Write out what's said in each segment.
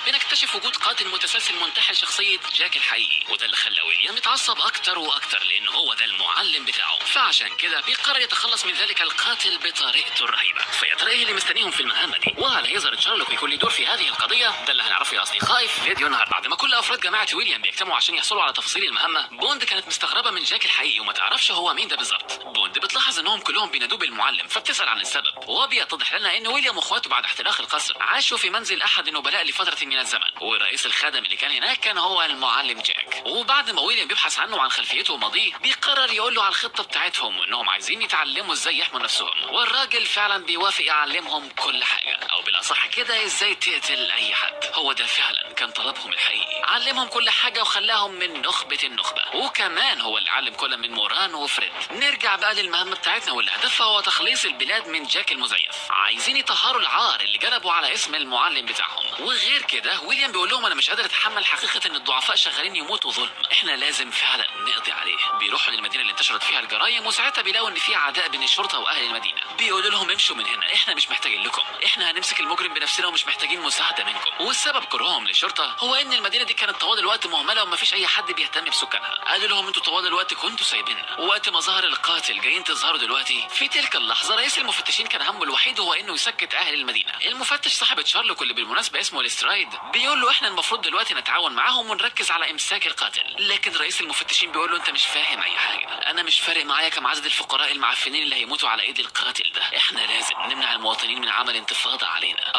بنكتشف وجود قاتل متسلسل منتحل شخصية جاك الحقيقي، وده اللي خلى ويليام يتعصب اكتر واكتر لان هو ده المعلم بتاعه. فعشان كده بيقرر يتخلص من ذلك القاتل بطريقته الرهيبة. فيا ترى ايه اللي مستنيهم في المهمة دي؟ وهل هيظهر شارلوك يكون له دور في هذه القضية؟ ده اللي هنعرفه يا اصدقائي في فيديو النهارده. بعد ما كل افراد جماعة ويليام بيجتمعوا عشان يحصلوا على تفاصيل المهمة، بوند كانت مستغربة من جاك الحقيقي وما تعرفش هو مين ده بالظبط. بوند بتلاحظ انهم كلهم بينادوه بالمعلم، فبتسأل عن السبب، وبيتضح لنا ان ويليام واخواته بعد احتراق القصر عاشوا في منزل احد النبلاء لفترة من الزمن، ورئيس الخادم اللي كان هناك كان هو المعلم جاك. وبعد ما ويليام بيبحث عنه وعن خلفيته وماضيه، بيقرر يقول له على الخطة بتاعتهم وانهم عايزين يتعلموا ازاي يحموا نفسهم، والراجل فعلا بيوافق يعلمهم كل حاجة، او بالاصح كده ازاي تقتل اي حد. هو ده فعلا كان طلبهم الحقيقي، علمهم كل حاجة وخلاهم من نخبة النخبة. وكمان هو اللي علم كل من موران وفريد. نرجع بقى للمهمة بتاعتنا واللي هدفها هو تخليص البلاد من جاك المزيف. عايزين يطهروا العار اللي جلبوا على اسم المعلم بتاعهم. وغير كده ويليام بيقول لهم انا مش قادر اتحمل حقيقة ان الضعفاء شغالين يموتوا ظلم، احنا لازم فعلا نقضي عليه. بيروحوا للمدينة اللي انتشرت فيها الجرايم، وساعتها بيلاقوا ان في عداء بين الشرطة واهل المدينة. بيقولوا لهم امشوا من هنا، احنا مش محتاجين لكم، احنا هنمسك المجرم بنفسنا ومش محتاجين مساعدة منكم. والسبب كرههم للشرطة هو ان المدينة دي كانت طوال الوقت مهملة ومفيش اي حد بيهتم بسكانها. قالوا لهم انتوا طوال الوقت كنتوا سايبيننا، ووقت ما ظهر القاتل جايين تظهروا دلوقتي. في تلك اللحظة رئيس المفتشين كان همه الوحيد هو انه يسكت اهل المدينة. المفتش صاحب شارلوك اللي بالمناسبة اسمه ليسترايد بيقول له احنا المفروض دلوقتي نتعاون معاهم ونركز على امساك القاتل. لكن رئيس المفتشين بيقول له انت مش فاهم اي حاجة، انا مش فارق معايا كم عدد الفقراء المعفنين اللي هيموتوا على ايد القاتل ده، احنا لازم نمنع المواطنين من عمل انتفاضة علينا.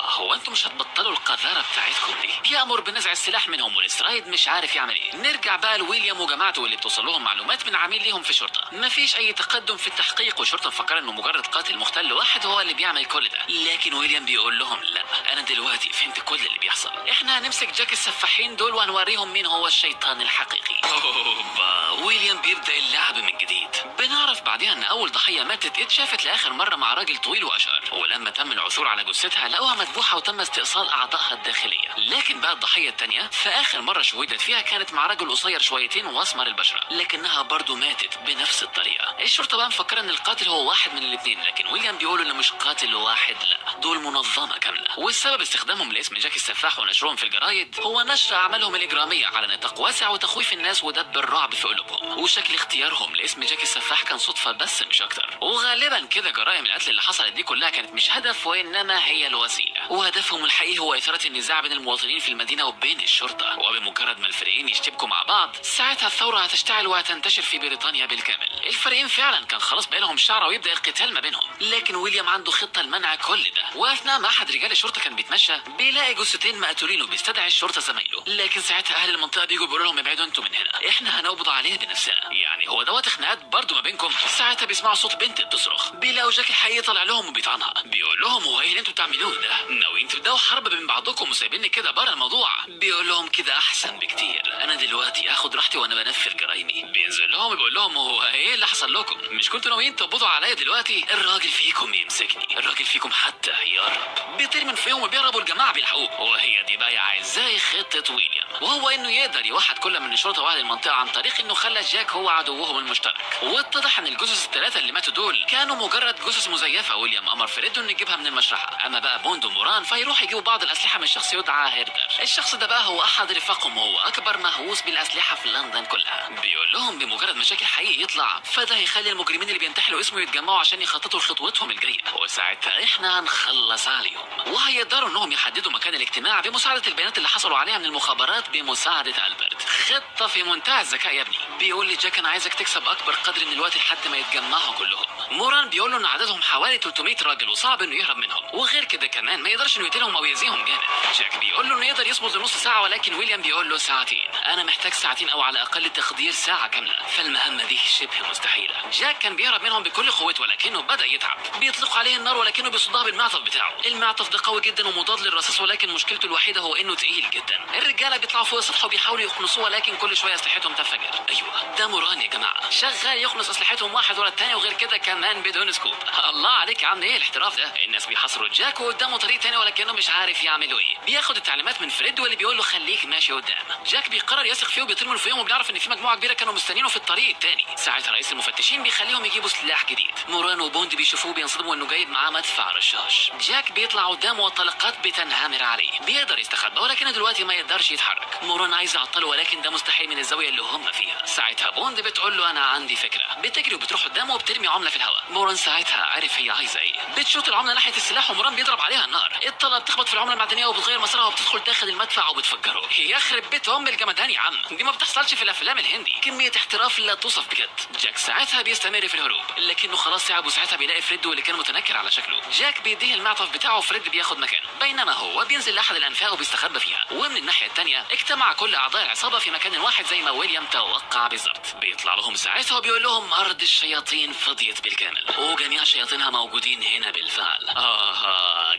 هو انتوا مش هتبطلوا القذارة بتاعتكم دي؟ بيأمر بنزع السلاح منهم، وليسترايد مش عارف يعمل ايه. نرجع بقى لويليام وجماعته اللي بتوصل لهم معلومات من عميل ليهم في الشرطة. مفيش اي تقدم في التحقيق، والشرطة مفكرة انه مجرد قاتل مختل واحد هو اللي بيعمل كل ده. لكن ويليام بيقول لهم لا، انا دلوقتي فهمت كل اللي بيحصل، احنا هنمسك جاك السفاحين دول وهنوريهم مين هو الشيطان الحقيقي. اوبا، ويليام بيبدأ اللعب من جديد. بنعرف بعدها ان اول ضحية ماتت اتشافت لاخر مرة مع راجل طويل واشقر، ولما تم العثور على جثتها لقوها مذبوحة وتم استئصال اعضائها الداخلية. لكن بقى الضحية التانية في اخر مرة شهدت فيها كانت مع راجل قصير شويتين واسمر البشرة، لكنها برضو ماتت بنفس الطريقة. الشرطة بقى مفكرة ان القاتل هو واحد من الاثنين، لكن ويليام بيقول انه مش قاتل واحد، لا دول منظمة كاملة. والسبب استخدامهم لاسم جاك السفاح ونشرهم في الجرايد هو نشر اعمالهم الاجرامية على نطاق واسع وتخويف الناس ودب الرعب في قلوبهم. وشكل اختيارهم لاسم جاك السفاح كان صدفة بس مش اكتر. وغالبا كده جرائم القتل اللي حصلت دي كلها كانت مش هدف وانما هي الوسيلة، وهدفهم الحقيقي هو اثارة النزاع بين المواطنين في المدينة وبين الشرطة. وبمجرد ما الفريقين يشتبكوا مع بعض ساعتها الثورة هتشتعل وهتنتشر في بريطانيا بالكامل. الفريقين فعلا كان خلاص بقالهم شعرة ويبدأ القتال ما بينهم، لكن ويليام عنده خطة لمنع كل ده. واثناء ما احد رجال الشرطة كان بيتمشى بيلاقي جثتين مقتولين وبيستدعي الشرطة زمايله. لكن ساعتها اهل المنطقة بيجوا بيقولوا لهم ابعدوا انتوا من هنا، احنا هنقبض عليه بنفسنا. يعني هو دوت خناقات برضه ما بينكم. ساعتها بيسمعوا صوت بنت بتصرخ، بيلاقوا جاك الحقيقي طالع لهم وبيطعنها. بيقول لهم هو ايه اللي انتوا بتعملوه ده؟ ناويين تبداوا حرب بين بعضكم وسايبيني كده بره الموضوع؟ بيقول لهم كده احسن بكتير، انا دلوقتي اخد راحتي وانا بنفذ جرايمي. بينزل لهم بيقول لهم هو ايه اللي حصل لكم؟ مش كنتوا ناويين تقبضوا عليا دلوقتي؟ الراجل فيكم يمسكني، الراجل فيكم حتى يهرب. بيطير من فيهم وبيهربوا الجماعه بيلحقوه. وهي دي بقى يا اعزائي خطه ويليام، وهو انه يقدر يوحد كل من الشرطه واهل المنطقه عن طريق انه خلى جاك هو عدوهم المشترك. واتضح ان الجثث الثلاثه اللي ماتوا دول كانوا مجرد جثث مزيفه. ويليام امر فريد انه يجيبها من المشرحه. اما بقى بوند وموران فيروح يجيبوا بعض الاسلحه من شخص يدعى هيردر. الشخص ده بقى هو احد رفاقهم وهو اكبر مهووس بالاسلحه في لندن كلها. بيقول لهم بمجرد ما جاك الحقيقي يطلع فده هيخلي المجرمين اللي بينتحلوا اسمه يتجمعوا عشان يخططوا لخطوتهم الجايه، وساعتها احنا هنخلص عليهم. وهيقدروا انهم يحددوا مكان الاجتماع بمساعده البيانات اللي حصلوا عليها من المخابرات بمساعده البرت. خطه في منتهى الذكاء يا ابني. بيقول لي جاك انا عايزك تكسب اكبر قدر من الوقت لحد ما يتجمعوا كلهم. موران بيقول له ان عددهم حوالي 300 راجل وصعب انه يهرب منهم، وغير كده كمان ما يقدرش انه يقتلهم او يأذيهم جامد. جاك بيقول له انه يقدر يصمد لنص ساعه، ولكن ويليام بيقول له ساعتين. انا محتاج ساعتين او على اقل تقدير ساعه كامله، فالمهمه دي شبه مستحيله. جاك كان بيهرب منهم بكل قوته ولكنه بدا يتعب. بيطلق عليه النار ولكنه بيصدها بالمعطف بتاعه. المعطف ده قوي جدا ومضاد للرصاص، ولكن مشكلته الوحيده هو انه تقيل جدا. الرجاله بيطلعوا فوق السطح وبيحاولوا يقنصوه، ولكن كل شويه اسلحتهم تنفجر. ايوه ده موران يا جماعه، شغال يقنص اسلحتهم واحد ورا الثاني. وغير كده كمان كمان بدون سكوب. الله عليك يا عم، ايه الاحتراف ده؟ الناس بيحاصروا جاك وقدامه طريق تاني ولكنه مش عارف يعملوا ايه. بياخد التعليمات من فريد واللي بيقول له خليك ماشي قدام. جاك بيقرر يثق فيه وبيطير من فوقهم، وبنعرف ان في مجموعه كبيره كانوا مستنينه في الطريق التاني. ساعتها رئيس المفتشين بيخليهم يجيبوا سلاح جديد. موران وبوند بيشوفوه بينصدموا انه جايب معاه مدفع رشاش. جاك بيطلع قدامه والطلقات بتنهمر عليه. بيقدر يستخبى ولكن دلوقتي ما يقدرش يتحرك. موران عايز يعطله ولكن ده مستحيل من الزاويه اللي هم فيها. ساعتها بوند بتقول له انا عندي فكره. بتجري وبتروح قدامه وبترمي عمله في الهواء. موران ساعتها عارف هي عايزه ايه. بتشوط العمله ناحيه السلاح وموران بيضرب عليها النار. الطلقه بتخبط في العمله المعدنيه وبتغير مسارها وبتدخل داخل المدفع وبتفجره. يخرب بيت ام الجمدان يا عم، دي ما بتحصلش في الافلام الهندي. كميه احتراف لا توصف بجد. جاك ساعتها بيستمر في الهروب لكنه خلاص تعب، وساعتها بيلاقي فريد واللي كان متنكر على شكله. جاك بيديه المعطف بتاعه وفريد بياخد مكانه، بينما هو بينزل لاحد الانفاق وبيستخبى فيها. ومن الناحيه الثانيه اجتمع كل اعضاء العصابه في مكان واحد زي ما ويليام توقع بالظبط. بيطلع لهم ساعتها وبيقول لهم ارض الشياطين فضيت بالكامل وجميع شياطينها موجودين هنا بالفعل.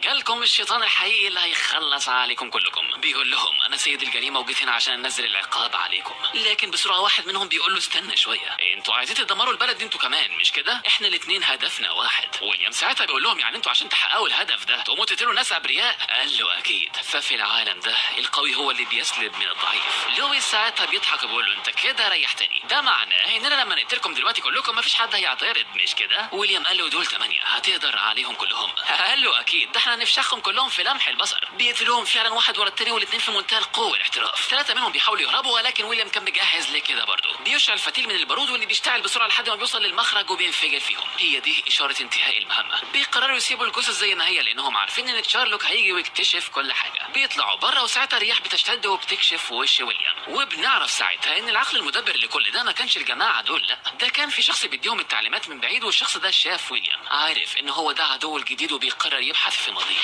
جالكم الشيطان الحقيقي اللي هيخلص عليكم كلكم. بيقول لهم انا سيد الجريمه وجيت هنا عشان انزل العقاب عليكم. لكن بسرعه واحد منهم بيقول له استنى شويه، انتوا عايزين تدمروا البلد دي انتوا كمان مش كده؟ احنا الاثنين هدفنا واحد. ويليام ساعتها بيقول لهم يعني انتوا عشان تحققوا الهدف ده تقوموا تقتلوا ناس ابرياء؟ قال له اكيد، ففي العالم ده القوي هو اللي بيسلب من الضعيف. لويس ساعتها بيضحك وبيقول له انت كده ريحتني، ده معناه اننا لما نقتلكم دلوقتي كلكم مفيش حد هيعترض مش كده؟ ويليام قال له دول 8 هتقدر عليهم كلهم؟ قال له اكيد، ده احنا نفشخهم كلهم في لمح البصر. بيقتلوهم فعلا واحد ورا التاني والاثنين في منتهى القوه والاحتراف. 3 منهم بيحاولوا يهربوا ولكن ويليام كان مجهز لكده برضه. بيشعل فتيل من البارود واللي بيشتعل بسرعه لحد ما بيوصل للمخرج وبينفجر فيهم. هي دي اشاره انتهاء المهمه. بيقرروا يسيبوا الجثث زي ما هي لانهم عارفين ان تشارلوك هيجي ويكتشف كل حاجه. بيطلعوا بره وساعتها الرياح بتشتد وبتكشف وش ويليام. وبنعرف ساعتها ان العقل المدبر لكل ده ما كانش الجماعه دول، لا ده كان في شخص بيديهم التعليمات من بعيد، والشخص ده شاف ويليام، عارف ان هو ده عدوه الجديد وبيقرر يبحث في ماضيه.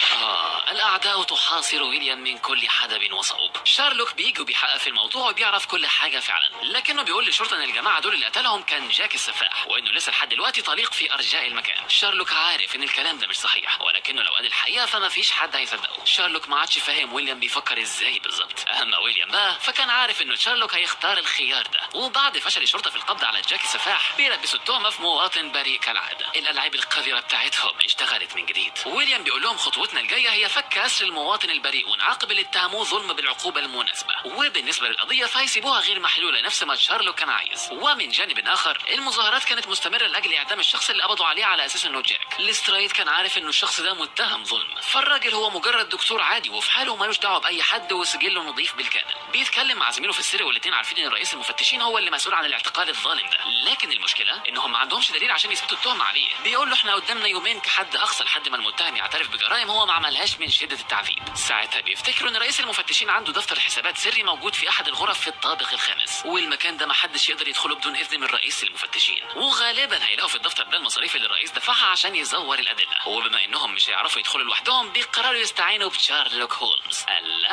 الاعداء تحاصر ويليام من كل حدب وصوب. شارلوك بيجي وبيحقق في الموضوع وبيعرف كل حاجه فعلا، لكنه بيقول للشرطه ان الجماعه دول اللي قتلهم كان جاك السفاح وانه لسه لحد دلوقتي طليق في ارجاء المكان. شارلوك عارف ان الكلام ده مش صحيح ولكنه لو قال الحقيقه فما فيش حد هيصدقه. شارلوك ما عادش فاهم ويليام بيفكر ازاي بالظبط. اما ويليام بقى فكان عارف انه شارلوك هيختار الخيار ده. وبعد فشل الشرطه في القبض على جاك السفاح بيلبسوا التهمه في مواطن بريء كالعاده. الالعاب القذره بتاعتهم اشتغلت من جديد. ويليام بيقول لهم خطوتنا الجايه هي فك اسر المواطن البريء ونعاقب اللي اتهموه ظلم بالعقوبه المناسبه. وبالنسبه للقضيه فهيسيبوها غير محلوله نفس ما شارلوك كان عايز. ومن جانب اخر المظاهرات كانت مستمره لاجل اعدام الشخص اللي قبضوا عليه على اساس انه جاك. ليسترايد كان عارف انه الشخص ده متهم ظلم، فالراجل هو مجرد دكتور عادي وفي حاله ومالوش دعوه باي حد وسجله نظيف بالكامل. بيتكلم مع زميله في السر والاثنين عارفين ان رئيس المفتشين هو اللي مسؤول عن الاعتقال الظالم ده، لكن المشكله انهم ما عندهمش دليل عشان يثبتوا التهمه عليه. بيقول له احنا قدامنا يومين كحد اقصى لحد ما المتهم يعترف بجرائم هو ما عملهاش من شده التعذيب. ساعتها بيفتكروا ان رئيس المفتشين عنده دفتر حسابات سري موجود في احد الغرف في الطابق الخامس، والمكان ده ما حدش يقدر يدخله بدون اذن من رئيس المفتشين. وغالبا هيلاقوا في الدفتر ده المصاريف اللي الرئيس دفعها عشان يزور الادله. وبما انهم مش هيعرفوا يدخلوا لوحدهم بيقرروا يستعينوا بشارلوك هولمز.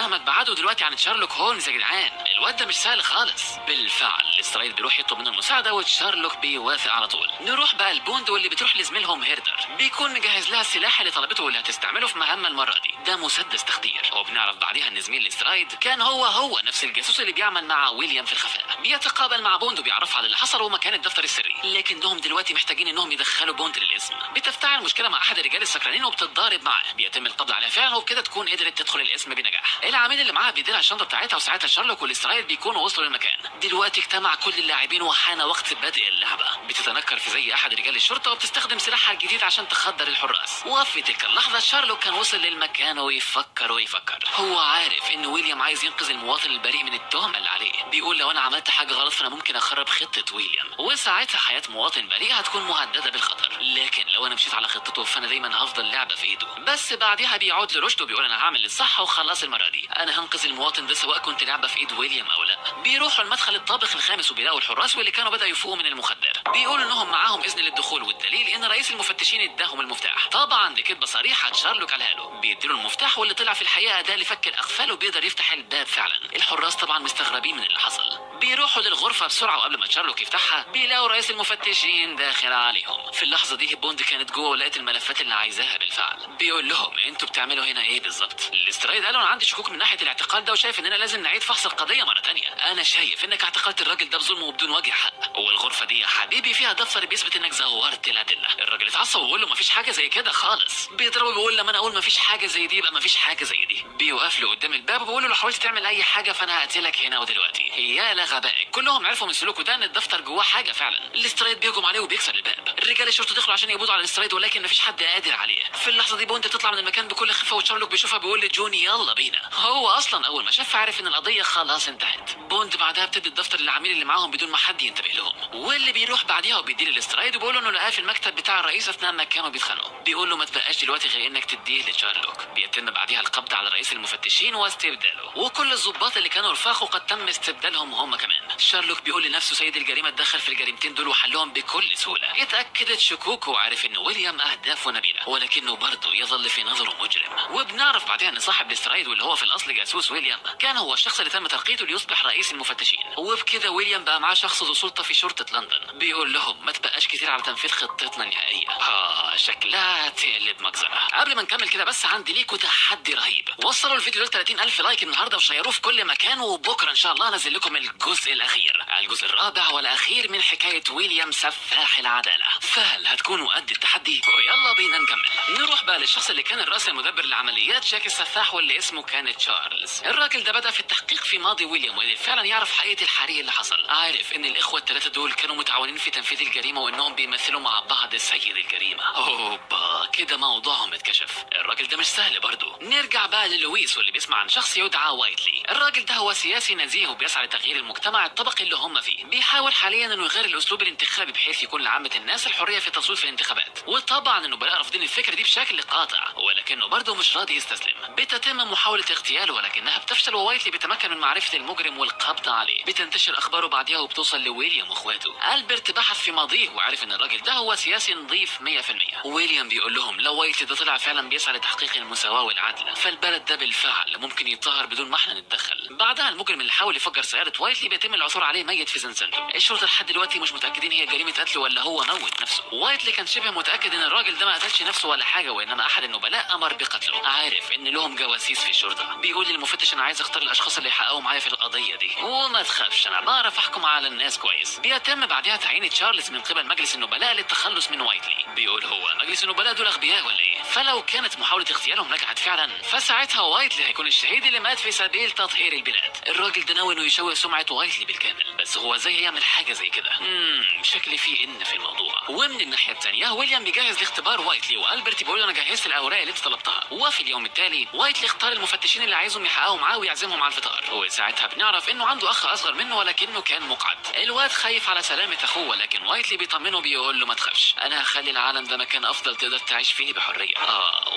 ما تبعدوا دلوقتي عن شارلوك هولمز يا جدعان، الواد ده مش سهل خالص. بالفعل ليسترايد بيروح يطلب منه المساعده وشارلوك بيوافق على طول. نروح بقى البوند واللي بتروح لزميلهم هيردر، بيكون مجهز لها السلاح اللي طلبته واللي هتستعمله في مهمه المره دي. ده مسدس تخدير. وبنعرف بعديها ان زميل ليسترايد كان هو نفس الجاسوس اللي بيعمل مع ويليام في الخفاء. بيتقابل مع بوند وبيعرف على اللي حصل ومكان الدفتر السري، لكنهم دلوقتي محتاجين انهم يدخلوا بوند للاسم. بتفتعل المشكله مع احد الرجال السكرانين وبتتضارب معاه. بيتم القبض عليها فعلا وبكده تكون قدرت تدخل الاسم بنجاح. العميل اللي معاها بيديلها الشنطه بتاعتها وساعتها شارلوك وليسترايد بيكونوا وصلوا للمكان. دلوقتي اجتمع كل اللاعبين وحان وقت بدء اللعبه. بتتنكر في زي احد رجال الشرطه وبتستخدم سلاحها الجديد عشان تخدر الحراس. وفي تلك اللحظه شارلوك كان وصل للمكان ويفكر هو عارف ان ويليام عايز ينقذ المواطن البريء من التهمه اللي عليه. بيقول لو انا عملت حاجه غلط فانا ممكن اخرب خطه ويليام وساعتها حياه مواطن بريء هتكون مهدده بالخطر، لكن لو انا مشيت على خطته فانا دايما هفضل لعبه في ايده. بس بعدها بيعود لرشده وبيقول انا هعمل الصح وخلاص المره دي انا هنقذ المواطن ده سواء كنت لعبه في ايد ويليام او لا. بيروحوا المدخل الطابق الخامس وبيلاقوا الحراس واللي كانوا بدأوا يفوقوا من المخدر. بيقولوا انهم معاهم اذن للدخول والدليل ان رئيس المفتشين اداهم المفتاح. طبعا دي كدبه صريحه شارلوك قالها له. بيديله المفتاح واللي طلع في الحقيقه ده اللي فك الاقفال وبيقدر يفتح الباب فعلا. الحراس طبعا مستغربين من اللي حصل. بيروحوا للغرفه بسرعه وقبل ما شارلوك يفتحها المفتاحة بيلاقوا رئيس المفتشين داخل عليهم. في اللحظة دي بوند كانت جوه ولقت الملفات اللي عايزاها بالفعل. بيقول لهم انتوا بتعملوا هنا ايه بالظبط؟ الاسترايد قالوا انا عندي شكوك من ناحية الاعتقال ده وشايف اننا لازم نعيد فحص القضية مرة تانية. انا شايف انك اعتقلت الراجل ده بظلم وبدون وجه حق، والغرفة دي يا حبيبي فيها دفتر بيثبت انك زورت الادلة. الراجل اتعصب وبيقول له مفيش حاجة زي كده خالص. بيضربه بيقول لما انا اقول مفيش حاجة زي دي يبقى مفيش حاجة زي دي. بيوقف له قدام الباب وبيقول له لو حاولت تعمل اي حاجة فانا هقتلك هنا ودلوقتي. يا لغبائك، كلهم عرفوا من سلوكه ده ان الدفتر جواه حاجة فعلا. الاسترايد بيهجم عليه وبيكسر الباب. رجال الشرطة دخلوا عشان يقبضوا على الاسترايد ولكن مفيش حد قادر عليه. في اللحظة دي بوند بتطلع من المكان بكل خفة وشارلوك بيشوفها بيقول لجوني يلا بينا. هو اصلا اول ما شاف عارف ان القضية خلاص انتهت. بوند بعدها بتدي الدفتر للعميل اللي معاهم بدون ما حد ينتبه لهم، واللي بيروح بعديها وبيديه للاسترايد وبيقول له انه لقاه في المكتب بتاع الرئيس اثناء ما كانوا بيتخانقوا. بيقول له ما تبقاش دلوقتي غير انك تديه لشارلوك. بيتم بعديها القبض على رئيس المفتشين واستبداله، وكل الضباط اللي كانوا رفاقه قد تم استبدالهم هم كمان. شارلوك بيقول لنفسه سيد الجريمة اتدخل في الجريمتين دول وحلهم بكل سهولة. اتأكدت شكوكه وعرف ان ويليام اهدافه نبيلة ولكنه برضه يظل في نظره مجرم. وبنعرف بعدها ان صاحب الاسترايد واللي هو في الاصل جاسوس ويليام كان هو الشخص اللي تم ترقيته ليصبح رئيس المفتشين. وبكده ويليام بقى معاه شخص ذو سلطة في شرطة لندن. بيقول لهم ما تبقاش كتير على تنفيذ خطتنا النهائية. شكلها تقلب مجزرة. قبل ما نكمل كده بس عندي ليكوا تحدي رهيب. وصلوا الفيديو ل 30,000 لايك النهارده وشيروه في كل مكان، وبكره ان شاء الله انزل لكم الجزء الاخير، الجزء الرابع والاخير من حكاية ويليام سفاح العدالة. فهل هتكونوا قد التحدي؟ ويلا بينا نكمل. نروح بقى للشخص اللي كان الراس المدبر لعمليات جاك السفاح واللي اسمه كان تشارلز. الراجل ده بدأ في التحقيق في ماضي ويليام وقدر فعلا يعرف حقيقة الحريق اللي حصل. عارف ان الاخوة الثلاثة دول كانوا متعاونين في تنفيذ الجريمة وانهم بيمثلوا مع بعض سيد الجريمة. اوبا كده موضوعهم اتكشف. الراجل ده مش سهل برضه. نرجع بقى للويس واللي بيسمع عن شخص يدعى وايتلي. الراجل ده هو سياسي نزيه وبيسعى لتغيير المجتمع الطبقي اللي هم فيه. بيحاول حاليا انه يغير الاسلوب الانتخابي بحيث يكون لعامة الناس الحرية في التصويت في الانتخابات. وطبعا النبلاء رافضين الفكرة دي بشكل قاطع، ولكنه برضه مش راضي يستسلم. بتتم محاولة اغتياله ولكنها بتفشل ووايتلي بيتمكن من معرفة المجرم والقبض عليه. بتنتشر اخباره بعدها وبتوصل لويليام واخواته. ألبرت بحث في ماضيه وعرف ان الراجل ده هو سياسي نظيف 100%. ويليام بيقول لهم لو وايتلي ده طلع فعلا بيسعى لتحقيق المساواة والعدل فالبلد ده بالفعل ممكن يتطهر بدون ما احنا نتدخل. بعدها المجرم اللي حاول يفجر سيارة وايتلي بيتم العثور عليه ميت في زنزانته. الشرطة لحد دلوقتي مش متأكدين هي جريمة قتل ولا هو موت نفسه. وايتلي كان شبه متأكد ان الراجل ده ما قتلش نفسه ولا حاجة، وانما احد النبلاء امر بقتله. عارف ان لهم جواسيس في الشرطة. بيقول للمفتش انا عايز اختار الاشخاص اللي يحققوا معايا في القضية دي، وما تخافش انا بعرف احكم على الناس كويس. بيتم بعدها تعيين تشارلز من قبل مجلس النبلاء للتخلص من وايتلي. بيقول هو مجلس النبلاء دول اغبياء ولا ايه؟ فلو كانت محاولة اغتيالهم نجحت فعلا فساعتها وايتلي هيكون الشهيد اللي مات في سبيل تطهير البلاد. الراجل ده ناوي انه يشوه سمعة وايتلي بالكامل، بس هو ازاي يعمل حاجة زي كده؟ شكلي في ان في الموضوع. ومن الناحية الثانية ويليام بيجهز لاختبار وايتلي، والبرت بيقول انا جهزت الاوراق اللي انت طلبتها. وفي اليوم التالي وايتلي اختار المفتشين اللي عايزهم يحققوا معاه ويعزمهم على الفطار. وساعتها بنعرف انه عنده اخ اصغر منه ولكنه كان مقعد. الواد خايف على سلامة اخوه، ولكن وايتلي بيطمنه بيقول له ما تخافش انا هخلي العالم ده مكان افضل تقدر تعيش فيه بحرية.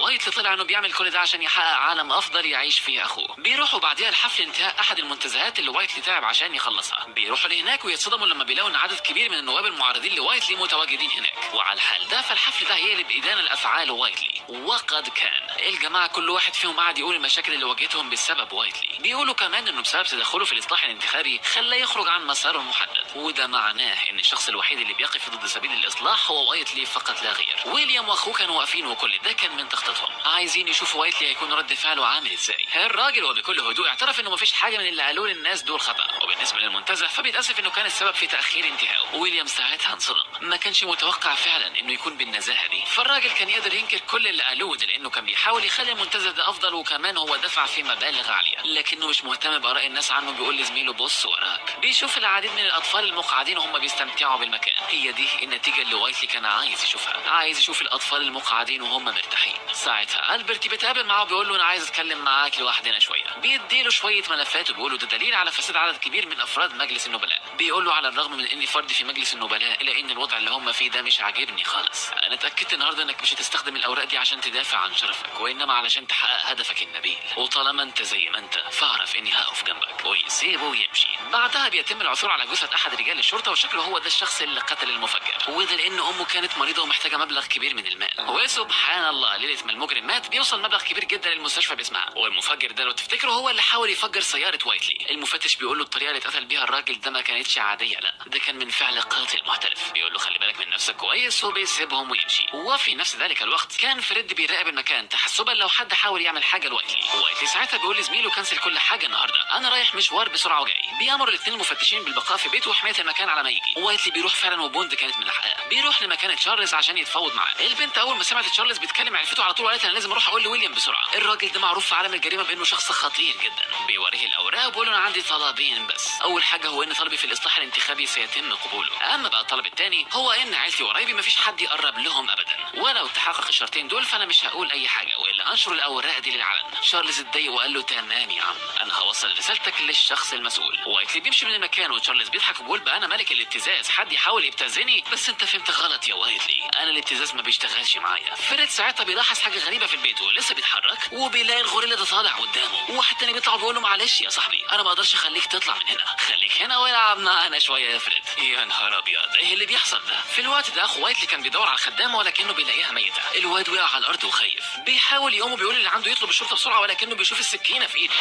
وايتلي طلع انه بيعمل كل ده عشان يحقق عالم افضل يعيش فيه اخوه. بيروحوا بعدها لحفل انتهاء احد المنتزهات اللي وايتلي تعب عشان يخلصها. بيروحوا لهناك ويتصدموا لما بيلاقوا ان عدد كبير من النواب المعارضين لوايتلي متواجدين هناك. وعلى الحال ده فالحفل ده هيقلب ايدان الافعال وايتلي. وقد كان الجماعه كل واحد فيهم قاعد يقول المشاكل اللي واجهتهم بسبب وايتلي. بيقولوا كمان انه بسبب تدخله في الاصلاح الانتخابي خلاه يخرج عن مساره المحدد، وده معناه ان الشخص الوحيد اللي بيقف ضد سبيل الاصلاح هو وايتلي فقط لا غير. ويليام واخوه كانوا واقفين وكل ده كان من تخطيطهم، عايزين يشوفوا وايتلي هيكون رد فعله عامل ازاي. الراجل وبكل هدوء اعترف انه مفيش حاجه من اللي قالوه للناس دول خطا، وبالنسبه للمنتزه فبيتاسف انه كان السبب في تاخير انتهائه. ويليام ساعتها انصدم، ما كانش متوقع فعلا انه يكون بالنزاهه دي. فالراجل كان يقدر ينكر كل اللي قالوه ده لانه كان بيحاول يخلي المنتزه ده افضل، وكمان هو دفع في مبالغ عاليه، لكنه مش مهتم باراء الناس عنه. بيقول لزميله بص وراك. بيشوف العديد من الاطفال المقعدين وهم بيستمتعوا بالمكان. هي دي النتيجه اللي وايتلي كان عايز يشوفها، عايز يشوف الاطفال المقعدين وهم مرتاحين. ساعتها ألبرت بيتقابل معاه وبيقول له انا عايز اتكلم معاك لوحدنا شويه. بيديله شويه ملفات وبيقول له ده دليل على فساد عدد كبير من افراد مجلس النبلاء. بيقول له على الرغم من اني فرد في مجلس النبلاء الا ان الوضع اللي هم فيه ده مش عاجبني خالص. انا اتاكدت النهارده انك مش هتستخدم الاوراق دي عشان تدافع عن شرفك، وانما علشان تحقق هدفك النبيل. وطالما انت زي ما انت فاعرف اني هقف جنبك. ويسيبه ويمشي. بعدها بيتم العثور على جثه احد رجال الشرطه وشكله هو ده الشخص اللي قتل المفجر، وده لان امه كانت مريضه ومحتاجه مبلغ كبير من المال. وسبحان الله ليله ما المجرم مات بيوصل مبلغ كبير جدا للمستشفى باسمها، والمفجر ده لو تفتكروا هو اللي حاول يفجر سياره وايتلي. المفتش بيقول له الطريقه اللي اتقتل بيها الراجل ده ما كانتش عاديه، لا ده كان من فعل قاتل محترف. بيقول له خلي بالك من نفسك كويس وبيسيبهم ويمشي. وفي نفس ذلك الوقت كان فريد بيراقب المكان تحسبا لو حد حاول يعمل حاجه لوايتلي. وايتلي ساعتها بيقول لزميله كنسل كل حاجه النهارده، انا رايح مشوار بسرعه وجاي. بيامر الاثنين المفتشين بالبقاء في بيته وحمايه المكان على ما يجي. وايتلي بيروح فعلا وبوند كانت ملحقاه. بيروح لمكان تشارلز عشان يتفاوض معاه. البنت اول ما سمعت تشارلز بيتكلم عرفته على طول وقالت انا لازم اروح اقول لويليام بسرعه. الراجل ده معروف في عالم الجريمه بانه شخص خطير جدا. بيوريه الاوراق وبيقول له انا عندي طلبين بس. اول حاجه هو ان طلبي في الاصلاح الانتخابي سيتم قبوله. اما بقى الطلب الثاني هو ان عيلتي وقرايبي مفيش حد يقرب لهم ابدا، ولو تحقق الشرطين دول فانا مش هقول اي حاجه والا انشر الاوراق دي للعلن. تشارلز اتضايق وقال له تمام يا عم، انا هوصل رسالتك للشخص المسؤول. وايتلي بيمشي من المكان وتشارلز بيضحك وبيقول بقى انا ملك الابتزاز، حد يحاول يبتزني؟ بس انت فهمت غلط يا وايتلي، انا الابتزاز ما بيشتغلش معايا. فريد ساعتها بيلاحظ حاجه غريبه في البيت ولسه بيتحرك وبيلاقي الغوريلا ده طالع قدامه. وواحد تاني بيطلع بيقول له معلش يا صاحبي انا ما اقدرش اخليك تطلع من هنا، خليك هنا والعب معانا شويه يا فريد. يا نهار ابيض ايه اللي بيحصل ده؟ في الوقت ده اخو وايتلي كان بيدور على الخدامه ولكنه بيلاقيها ميته. الواد وقع على الارض وخايف، بيحاول يقوم وبيقول اللي عنده يطلب الشرطه بسرعه ولكنه بيشوف السكينه في ايده.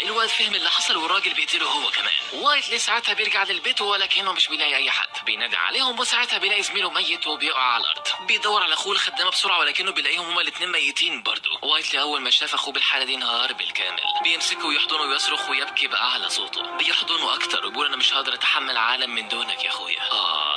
الواد فهم اللي حصل والراجل بيقتله هو كمان. وايتلي ساعتها بيرجع للبيت ولكنه مش بيلاقي اي حد. بينادي عليهم وساعتها بيلاقي زميله ميت وبيقع على الارض. بيدور على اخوه الخدامه بسرعه ولكنه بيلاقيهم هما الاثنين ميتين برضه. وايتلي اول ما شاف اخوه بالحاله دي انهار بالكامل، بيمسكه ويحضنه ويصرخ ويبكي باعلى صوته. بيحضنه اكتر وبيقول انا مش هقدر اتحمل عالم من دونك يا اخويا.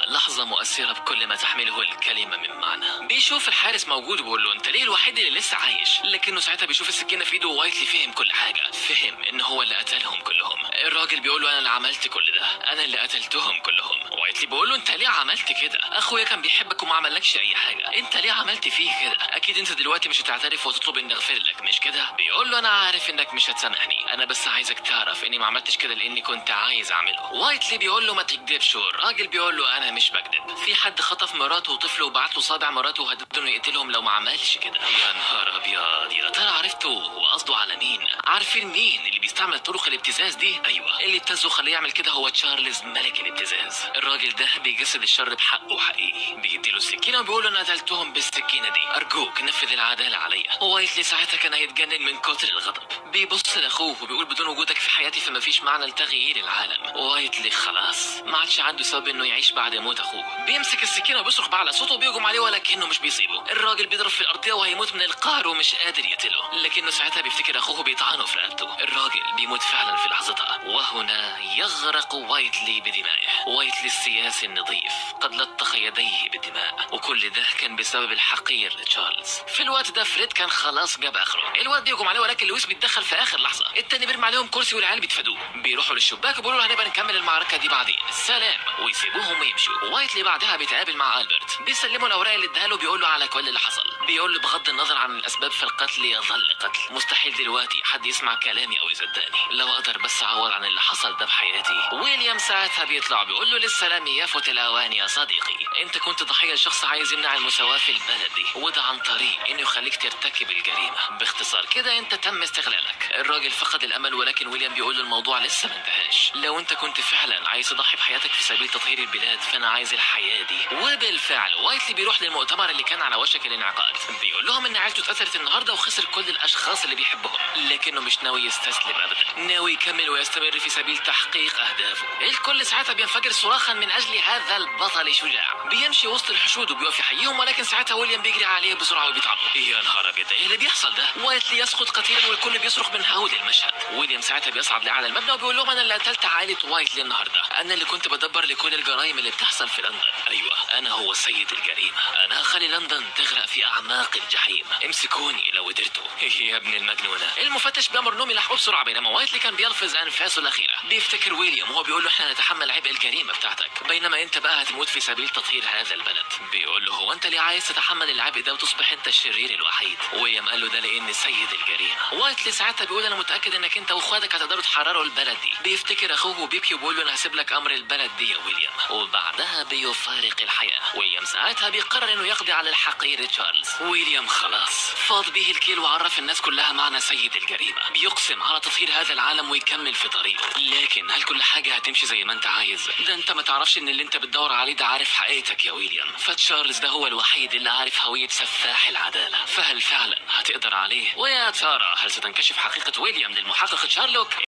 لحظه مؤثره بكل ما تحمله الكلمه من معنى. بيشوف الحارس موجود وبيقول له انت ليه الوحيد اللي لسه عايش؟ لكنه ساعتها بيشوف السكينه في ايده ووايتلي فهم كل حاجه، فهم ان هو اللي قتلهم كلهم. الراجل بيقول له انا اللي عملت كل ده، انا اللي قتلتهم كلهم. وايتلي بيقول له انت ليه عملت كده؟ اخويا كان بيحبك وما عملكش اي حاجه، انت ليه عملت فيه كده؟ اكيد انت دلوقتي مش هتعترف وتطلب اني اغفر لك مش كده؟ بيقول له انا عارف انك مش هتسامحني، انا بس عايزك تعرف اني ما عملتش كده لاني كنت عايز اعمله. وايتلي بيقول له ما تكذبش، والراجل بيقول له انا مش بكذب، في حد خطف مراته وطفله وبعت له صابع مراته وهدده انه يقتلهم لو ما عملش كده. يا نهار ابيض، يا ترى عرفتوا هو قصده على مين؟ عارفين مين اللي بيستعمل طرق الابتزاز دي؟ ايوه اللي ابتزه خليه يعمل كده هو تشارلز ملك الابتزاز. الراجل ده بيجسد الشر بحقه حقيقي، بيديله السكينه وبيقول له انا قتلتهم بالسكينه دي، ارجوك نفذ العداله عليا. وايتلي ساعتها كان هيتجنن من كتر الغضب، بيبص لاخوه وبيقول بدون وجودك في حياتي فما فيش معنى لتغيير العالم. وايتلي خلاص ما عادش عنده سبب انه يعيش بعد موت اخوه. بيمسك السكينه وبيصرخ بأعلى صوته وبيهجم عليه ولكنه مش بيصيبه. الراجل بيضرب في الارضيه وهيموت من القهر ومش قادر يقتله، لكنه ساعتها بيفتكر اخوه بيطعنه في رقبته. الراجل بيموت فعلا في لحظتها، وهنا يغرق وايتلي بدمائه. وايتلي السياسي النظيف قد لطخ يديه بالدماء، وكل ده كان بسبب الحقير لتشارلز. في الوقت ده فريد كان خلاص جاب اخره. الواد بيهجم عليه ولكن لويس بيتدخل في اخر لحظه. التاني بيرمي عليهم كرسي والعيال بيتفادوه. بيروحوا للشباك وبيقولوا هنبقى نكمل المعركه دي بعدين، سلام، ويسيبوهم ويمشوا. وايتلي بعدها بيتقابل مع البرت، بيسلموا الاوراق اللي اداها له، بيقول له على كل اللي حصل. بيقول له بغض النظر عن الاسباب فالقتل يظل قتل، مستحيل دلوقتي حد يسمع كلامي او يصدقني، لو اقدر بس اعوض عن اللي حصل ده بحياتي. ويليام ساعتها بيطلع بيقول له للسلام يفوت الاوان يا صديقي، انت كنت ضحيه لشخص عايز يمنع المساواه في البلد دي، وده عن طريق انه يخليك ترتكب الجريمه. باختصار كده انت تم استغلالك. الراجل فقد الامل ولكن ويليام بيقول له الموضوع لسه ما انتهاش، لو انت كنت فعلا عايز تضحي بحياتك في سبيل تطهير البلاد فانا عايز الحياه دي. وبالفعل وايتلي بيروح للمؤتمر اللي كان على وشك الانعقاد، بيقول لهم ان عيلته اتقتلت النهارده وخسر كل الاشخاص اللي بيحبهم، لكنه مش ناوي يستسلم ابدا، ناوي يكمل ويستمر في سبيل تحقيق اهدافه. الكل ساعتها بينفجر صراخا من اجل هذا البطل الشجاع. بيمشي وسط الحشود وبيقف يحييهم ولكن ساعتها ويليام بيجري عليه بسرعه وبيتعبه. يا نهار ابيض ايه اللي بيحصل ده؟ وايتلي يسقط قتيلا والكل بيصرخ من هول المشهد. ويليام ساعتها بيصعد لاعلى المبنى وبيقول لهم انا اللي قتلت عائله وايتلي النهارده، انا اللي كنت بدبر لكل الجرائم اللي بتحصل في لندن. ايوه انا هو سيد الجريمه، انا هخلي لندن تغرق في اعماق الجحيم، امسكوني لو قدرتوا. يا ابن المجنونه. المفتش بيامر انهم يلحقوه بسرعه بينما وايتلي كان بيلفظ انفاسه الاخيره. بيفتكر ويليام وهو بيقول له احنا هنتحمل عبء الجريمه بتاعتك بينما انت بقى هتموت في سبيل تطهير هذا البلد. بيقول له هو انت ليه عايز تتحمل العبء ده وتصبح انت الشرير الوحيد؟ ويليام قال له ده لان سيد الجريمه. وايتلي ساعتها بيقول انا متاكد انك انت انت واخواتك هتقدروا تحرروا البلد دي. بيفتكر اخوه بيبي وبيقول له انا هسيب لك امر البلد دي يا ويليام، وبعدها بيفارق الحياه. ويليام ساعتها بيقرر انه يقضي على الحقير تشارلز. ويليام خلاص فاض به الكيل وعرف الناس كلها معنى سيد الجريمه. بيقسم على تطهير هذا العالم ويكمل في طريقه. لكن هل كل حاجه هتمشي زي ما انت عايز؟ ده انت ما تعرفش ان اللي انت بتدور عليه ده عارف حقيقتك يا ويليام. فتشارلز ده هو الوحيد اللي عارف هويه سفاح العداله. فهل فعلا هتقدر عليه؟ ويا ترى هل ستنكشف حقيقه ويليام للمحقق شارلوك؟